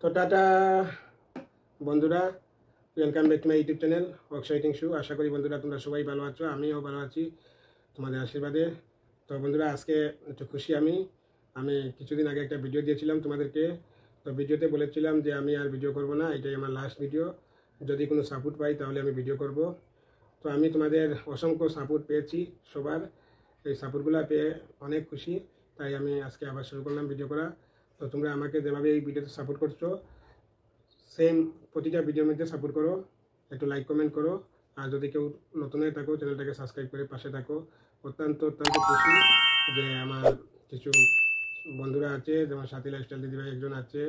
তো টাটা বন্ধুরা, welcome back to my YouTube channel exciting show. আশা করি বন্ধুরা তোমরা সবাই ভালো আছো, আমিও ভালো আছি তোমাদের আশীর্বাদে। তো বন্ধুরা আজকে একটু খুশি আমি কিছুদিন আগে একটা ভিডিও দিয়েছিলাম তোমাদেরকে। তো ভিডিওতে বলেছিলাম যে আমি আর ভিডিও করব না, এটাই আমার লাস্ট ভিডিও। যদি কোনো সাপোর্ট পাই তাহলে আমি ভিডিও করব। তো আমি তোমাদের অসংখ্য সাপোর্ট পেয়েছি সবার, এই সাপোর্টগুলো পেয়ে অনেক খুশি। তাই আমি আজকে আবার শুরু করলাম ভিডিও করা। তো তোমরা আমাকে যেভাবে এই ভিডিওতে সাপোর্ট করছো, সেম প্রতিটা ভিডিওর মধ্যে সাপোর্ট করো, একটু লাইক কমেন্ট করো। আর যদি কেউ নতুন হয়ে থাকো চ্যানেলটাকে সাবস্ক্রাইব করে পাশে থাকো। অত্যন্ত অত্যন্ত খুশি যে আমার কিছু বন্ধুরা আছে, যেমন সাথী লাইফস্টাইল দিদিভাই একজন আছে,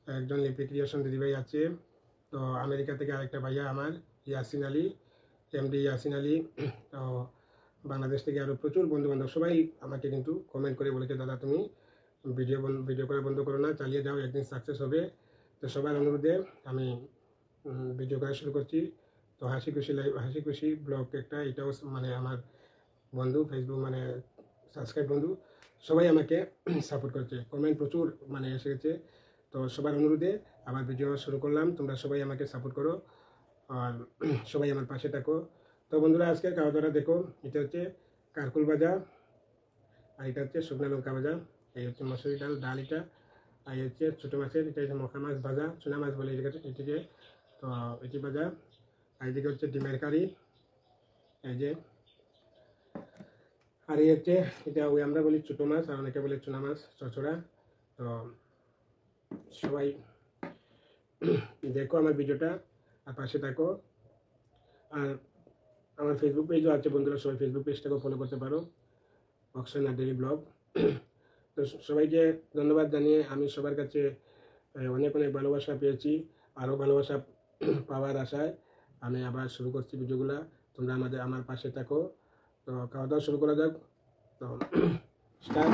একজন লিপি ক্রিয়েশন দিদিভাই আছে। তো আমেরিকা থেকে আরেকটা ভাইয়া আমার ইয়াসিন আলী, এমডি ইয়াসিন আলী। তো বাংলাদেশ থেকে আরও প্রচুর বন্ধুবান্ধব সবাই আমাকে কিন্তু কমেন্ট করে বলেছে, দাদা তুমি ভিডিও করা বন্ধ করো না, চালিয়ে যাও, একদিন সাকসেস হবে। তো সবার অনুরোধে আমি ভিডিও করা শুরু করছি। তো হাসি খুশি ব্লগ একটা, এটাও মানে আমার বন্ধু ফেসবুক মানে সাবস্ক্রাইব বন্ধু সবাই আমাকে সাপোর্ট করছে, কমেন্ট প্রচুর মানে এসে গেছে। তো সবার অনুরোধে আবার ভিডিও শুরু করলাম, তোমরা সবাই আমাকে সাপোর্ট করো আর সবাই আমার পাশে থাকো। তো বন্ধুরা আজকের খাওয়া দাওয়া দেখো, এটা হচ্ছে কারকুল ভাজা, আর এটা হচ্ছে শুকনো লঙ্কা ভাজা, এই হচ্ছে মসুরি ডাল এটা, আর এই হচ্ছে ছোটো মাছের, এটা হচ্ছে মখা মাছ ভাজা, চুনা মাছ বলে এটিকে। তো এটি ভাজা, আর এদিকে হচ্ছে ডিমের কারি, এই যে। আর এই হচ্ছে এটা ওই আমরা বলি ছোটো মাছ, আর অনেকে বলে চুনা মাছ চচড়া। তো সবাই দেখো আমার ভিডিওটা আর পাশে থাকো। আর আমার ফেসবুক পেজও আছে বন্ধুরা, সবাই ফেসবুক পেজটাকেও ফলো করতে পারো, অক্সন আর ডেলি ব্লগ। তো সবাইকে ধন্যবাদ জানিয়ে আমি সবার কাছে অনেক অনেক ভালোবাসা পেয়েছি, আরও ভালোবাসা পাওয়ার আশায় আমি আবার শুরু করছি ভিডিওগুলো। তোমরা আমার পাশে থাকো। তো খাওয়া দাওয়া শুরু করা যাক। তো স্টার্ট।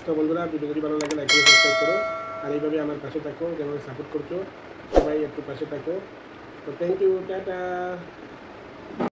তো বন্ধুরা ভিডিও যদি ভালো লাগে লাইক করে সাবস্ক্রাইব করো, আর এইভাবে আমার পাশে থাকো, যেভাবে সাপোর্ট করছো সবাই একটু পাশে থাকো। তো থ্যাংক ইউ, টাটা।